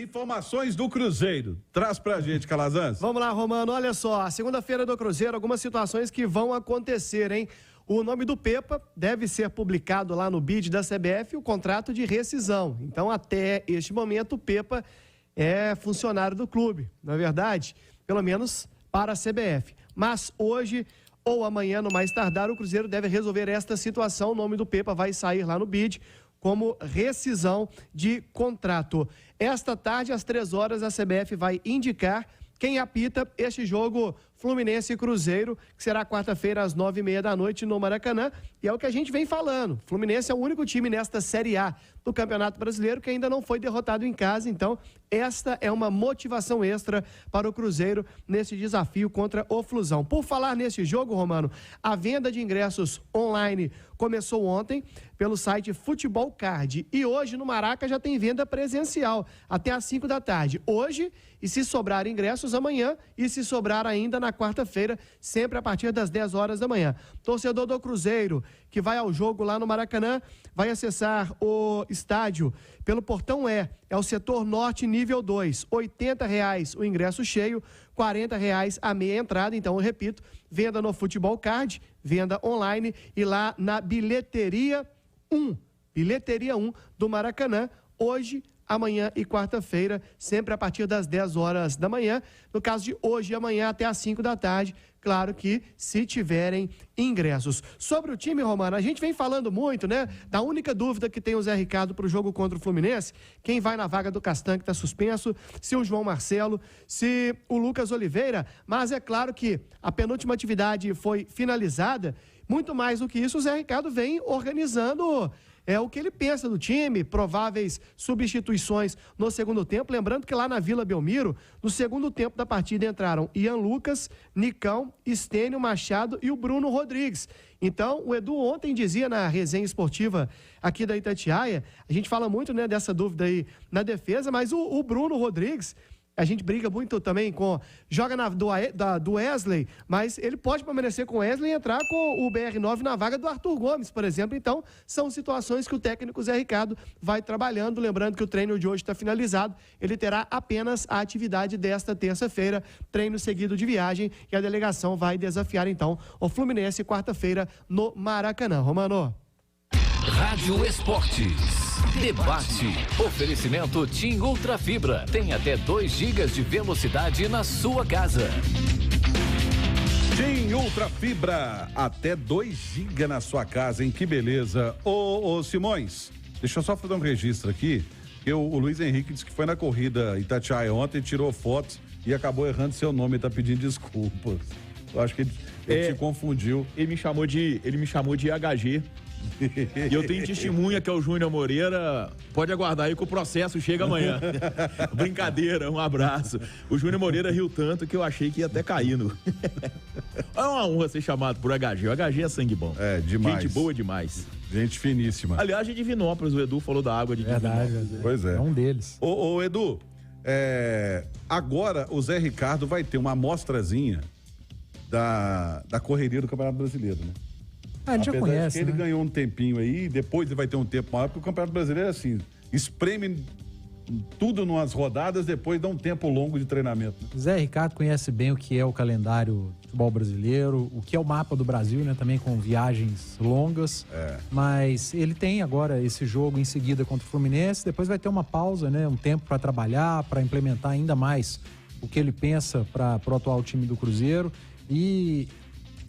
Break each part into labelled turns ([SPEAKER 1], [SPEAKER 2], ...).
[SPEAKER 1] Informações do Cruzeiro. Traz pra gente, Calazans.
[SPEAKER 2] Vamos lá, Romano. Olha só, a segunda-feira do Cruzeiro, algumas situações que vão acontecer, hein? O nome do Pepa deve ser publicado lá no BID da CBF, o contrato de rescisão. Então, até este momento, o Pepa é funcionário do clube, não é verdade? Pelo menos para a CBF. Mas hoje ou amanhã, no mais tardar, o Cruzeiro deve resolver esta situação. O nome do Pepa vai sair lá no BID como rescisão de contrato. Esta tarde, às 3 horas, a CBF vai indicar quem apita este jogo Fluminense e Cruzeiro, que será quarta-feira às 9h30 da noite no Maracanã. E é o que a gente vem falando. Fluminense é o único time nesta Série A do Campeonato Brasileiro que ainda não foi derrotado em casa. Então, esta é uma motivação extra para o Cruzeiro nesse desafio contra o Flusão. Por falar nesse jogo, Romano, a venda de ingressos online começou ontem pelo site Futebol Card. E hoje no Maraca já tem venda presencial até às 5 da tarde. Hoje, e se sobrar ingressos amanhã, e se sobrar ainda na quarta-feira, sempre a partir das 10 horas da manhã. Torcedor do Cruzeiro, que vai ao jogo lá no Maracanã, vai acessar o estádio pelo portão é o setor norte nível 2, R$80 o ingresso cheio, R$40 a meia entrada. Então, eu repito, venda no Futebol Card, venda online e lá na bilheteria 1 do Maracanã, hoje, amanhã e quarta-feira, sempre a partir das 10 horas da manhã. No caso de hoje e amanhã até às 5 da tarde, claro que se tiverem ingressos. Sobre o time, Romano, a gente vem falando muito, né? Da única dúvida que tem o Zé Ricardo para o jogo contra o Fluminense, quem vai na vaga do Castan, que está suspenso, se o João Marcelo, se o Lucas Oliveira, mas é claro que a penúltima atividade foi finalizada. Muito mais do que isso, o Zé Ricardo vem organizando o que ele pensa do time, prováveis substituições no segundo tempo. Lembrando que lá na Vila Belmiro, no segundo tempo da partida entraram Ian Lucas, Nicão, Estênio Machado e o Bruno Rodrigues. Então, o Edu ontem dizia na resenha esportiva aqui da Itatiaia, a gente fala muito, né, dessa dúvida aí na defesa, mas o Bruno Rodrigues, a gente briga muito também joga do Wesley, mas ele pode permanecer com o Wesley e entrar com o BR9 na vaga do Arthur Gomes, por exemplo. Então, são situações que o técnico Zé Ricardo vai trabalhando. Lembrando que o treino de hoje está finalizado, ele terá apenas a atividade desta terça-feira, treino seguido de viagem, e a delegação vai desafiar, então, o Fluminense quarta-feira no Maracanã. Romano.
[SPEAKER 3] Rádio Esportes. Debate. Oferecimento TIM Ultra Fibra. Tem até 2 GB de velocidade na sua casa.
[SPEAKER 1] TIM Ultra Fibra. Até 2 GB na sua casa, hein? Que beleza. Ô Simões, deixa eu só fazer um registro aqui. O Luiz Henrique disse que foi na corrida Itatiaia ontem, tirou fotos e acabou errando seu nome e tá pedindo desculpas. Eu acho que ele te confundiu.
[SPEAKER 4] Ele me chamou de IHG. E eu tenho testemunha que é o Júnior Moreira. Pode aguardar aí que o processo chega amanhã. Brincadeira, um abraço. O Júnior Moreira riu tanto que eu achei que ia até cair no... É uma honra ser chamado por HG. O HG é sangue bom.
[SPEAKER 1] É, demais.
[SPEAKER 4] Gente boa demais.
[SPEAKER 1] Gente finíssima.
[SPEAKER 4] Aliás, de Divinópolis, o Edu falou da água de Divinópolis.
[SPEAKER 2] Verdade.
[SPEAKER 1] Pois é.
[SPEAKER 2] É um deles.
[SPEAKER 1] Ô Edu, agora o Zé Ricardo vai ter uma amostrazinha da correria do Campeonato Brasileiro, né?
[SPEAKER 2] A gente já conhece,
[SPEAKER 1] ele ganhou um tempinho aí, depois ele vai ter um tempo maior, porque o Campeonato Brasileiro é assim, espreme tudo numas rodadas, depois dá um tempo longo de treinamento.
[SPEAKER 5] Zé Ricardo conhece bem o que é o calendário do futebol brasileiro, o que é o mapa do Brasil, né? Também com viagens longas. Mas ele tem agora esse jogo em seguida contra o Fluminense, depois vai ter uma pausa, né? Um tempo para trabalhar, para implementar ainda mais o que ele pensa para o atual time do Cruzeiro.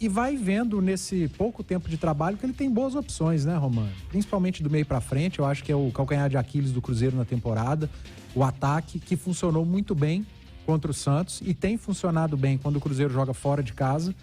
[SPEAKER 5] E vai vendo nesse pouco tempo de trabalho que ele tem boas opções, né, Romano? Principalmente do meio pra frente, eu acho que é o calcanhar de Aquiles do Cruzeiro na temporada. O ataque, que funcionou muito bem contra o Santos e tem funcionado bem quando o Cruzeiro joga fora de casa.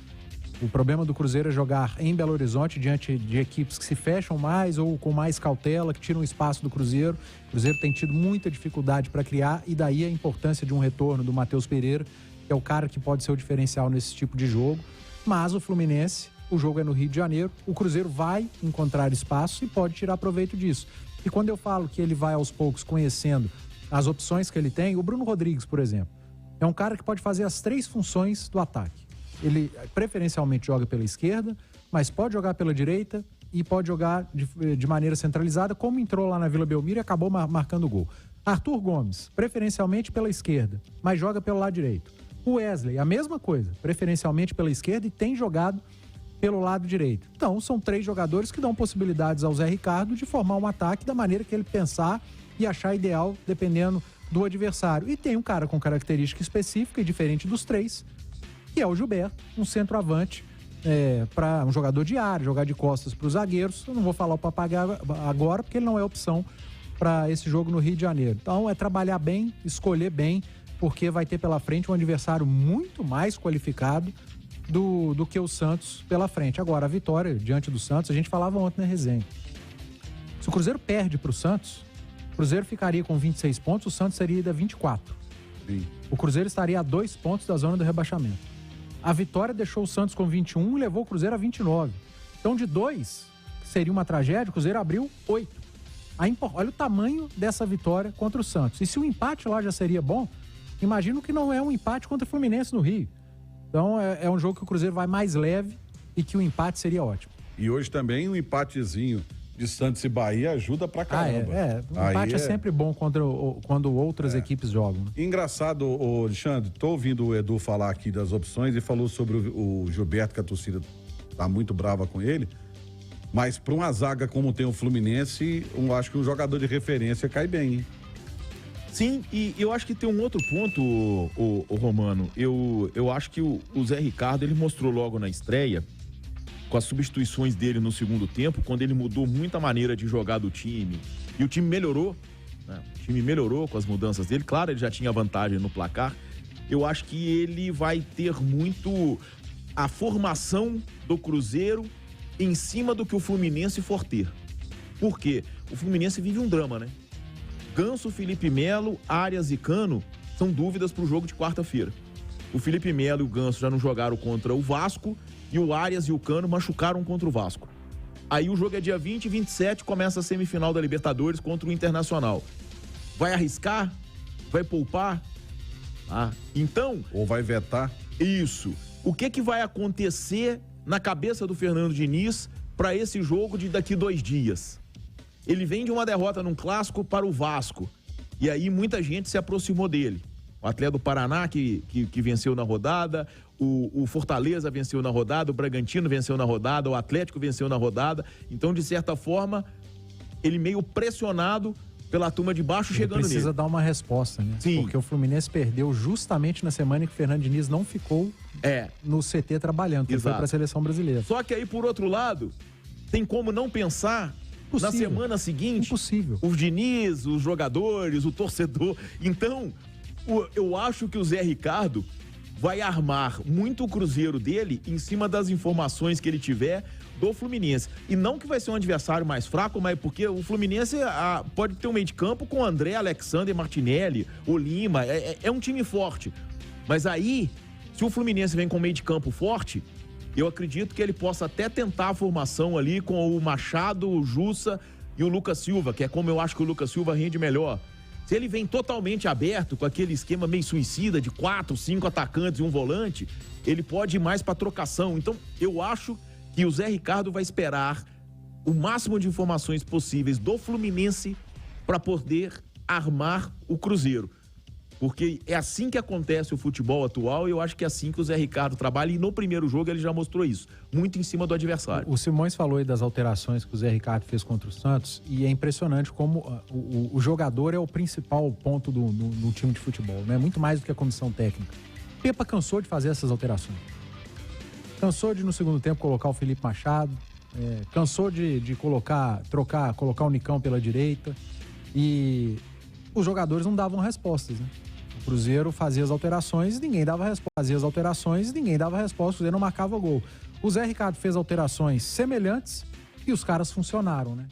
[SPEAKER 5] O problema do Cruzeiro é jogar em Belo Horizonte diante de equipes que se fecham mais ou com mais cautela, que tiram espaço do Cruzeiro. O Cruzeiro tem tido muita dificuldade para criar e daí a importância de um retorno do Matheus Pereira, que é o cara que pode ser o diferencial nesse tipo de jogo. Mas o Fluminense, o jogo é no Rio de Janeiro, o Cruzeiro vai encontrar espaço e pode tirar proveito disso. E quando eu falo que ele vai aos poucos conhecendo as opções que ele tem, o Bruno Rodrigues, por exemplo, é um cara que pode fazer as 3 funções do ataque. Ele preferencialmente joga pela esquerda, mas pode jogar pela direita e pode jogar de maneira centralizada, como entrou lá na Vila Belmiro e acabou marcando o gol. Arthur Gomes, preferencialmente pela esquerda, mas joga pelo lado direito. O Wesley, a mesma coisa, preferencialmente pela esquerda e tem jogado pelo lado direito. Então, são 3 jogadores que dão possibilidades ao Zé Ricardo de formar um ataque da maneira que ele pensar e achar ideal, dependendo do adversário. E tem um cara com característica específica e diferente dos 3, que é o Gilberto, um centroavante, para um jogador de área, jogar de costas para os zagueiros. Eu não vou falar o Papagaio agora, porque ele não é opção para esse jogo no Rio de Janeiro. Então, é trabalhar bem, escolher bem, porque vai ter pela frente um adversário muito mais qualificado do que o Santos pela frente. Agora, a vitória diante do Santos, a gente falava ontem na resenha. Se o Cruzeiro perde para o Santos, o Cruzeiro ficaria com 26 pontos, o Santos seria da 24.
[SPEAKER 1] Sim.
[SPEAKER 5] O Cruzeiro estaria a 2 pontos da zona do rebaixamento. A vitória deixou o Santos com 21 e levou o Cruzeiro a 29. Então, de 2, que seria uma tragédia, o Cruzeiro abriu 8. Olha o tamanho dessa vitória contra o Santos. E se o empate lá já seria bom, imagino que não é um empate contra o Fluminense no Rio. Então, é um jogo que o Cruzeiro vai mais leve e que o empate seria ótimo.
[SPEAKER 1] E hoje também um empatezinho de Santos e Bahia ajuda pra caramba.
[SPEAKER 5] O empate é sempre bom quando outras equipes jogam. Né?
[SPEAKER 1] Engraçado, Alexandre, tô ouvindo o Edu falar aqui das opções e falou sobre o Gilberto, que a torcida tá muito brava com ele, mas pra uma zaga como tem o Fluminense, eu acho que um jogador de referência cai bem, hein?
[SPEAKER 4] Sim, e eu acho que tem um outro ponto, o Romano. Eu acho que o Zé Ricardo, ele mostrou logo na estreia, com as substituições dele no segundo tempo, quando ele mudou muita maneira de jogar do time. E o time melhorou, né? O time melhorou com as mudanças dele. Claro, ele já tinha vantagem no placar. Eu acho que ele vai ter muito a formação do Cruzeiro em cima do que o Fluminense for ter. Por quê? O Fluminense vive um drama, né? Ganso, Felipe Melo, Arias e Cano são dúvidas para o jogo de quarta-feira. O Felipe Melo e o Ganso já não jogaram contra o Vasco e o Arias e o Cano machucaram contra o Vasco. Aí o jogo é dia 20 e 27, começa a semifinal da Libertadores contra o Internacional. Vai arriscar? Vai poupar? Então...
[SPEAKER 1] Ou vai vetar?
[SPEAKER 4] Isso. O que vai acontecer na cabeça do Fernando Diniz para esse jogo de daqui 2 dias? Ele vem de uma derrota num clássico para o Vasco. E aí muita gente se aproximou dele. O Atlético do Paraná, que venceu na rodada, o Fortaleza venceu na rodada, o Bragantino venceu na rodada, o Atlético venceu na rodada. Então, de certa forma, ele meio pressionado pela turma de baixo chegando nele.
[SPEAKER 5] Precisa dar uma resposta, né?
[SPEAKER 4] Sim.
[SPEAKER 5] Porque o Fluminense perdeu justamente na semana em que o Fernando Diniz não ficou no CT trabalhando, que ele foi para a seleção brasileira.
[SPEAKER 4] Só que aí, por outro lado, tem como não pensar na semana seguinte?
[SPEAKER 5] Impossível.
[SPEAKER 4] Os Diniz, os jogadores, o torcedor. Então, eu acho que o Zé Ricardo vai armar muito o Cruzeiro dele em cima das informações que ele tiver do Fluminense. E não que vai ser um adversário mais fraco, mas porque o Fluminense pode ter um meio de campo com André, Alexander, Martinelli, o Lima. É um time forte. Mas aí, se o Fluminense vem com meio de campo forte, eu acredito que ele possa até tentar a formação ali com o Machado, o Jussa e o Lucas Silva, que é como eu acho que o Lucas Silva rende melhor. Se ele vem totalmente aberto, com aquele esquema meio suicida de 4, 5 atacantes e um volante, ele pode ir mais para trocação. Então, eu acho que o Zé Ricardo vai esperar o máximo de informações possíveis do Fluminense para poder armar o Cruzeiro. Porque é assim que acontece o futebol atual e eu acho que é assim que o Zé Ricardo trabalha e no primeiro jogo ele já mostrou isso, muito em cima do adversário.
[SPEAKER 5] O Simões falou aí das alterações que o Zé Ricardo fez contra o Santos e é impressionante como o jogador é o principal ponto no time de futebol, né? Muito mais do que a comissão técnica. Pepa cansou de fazer essas alterações. Cansou de no segundo tempo colocar o Felipe Machado, cansou de colocar o Nicão pela direita e os jogadores não davam respostas, né? O Cruzeiro fazia as alterações e ninguém dava resposta. Fazia as alterações e ninguém dava resposta. O Cruzeiro não marcava gol. O Zé Ricardo fez alterações semelhantes e os caras funcionaram, né?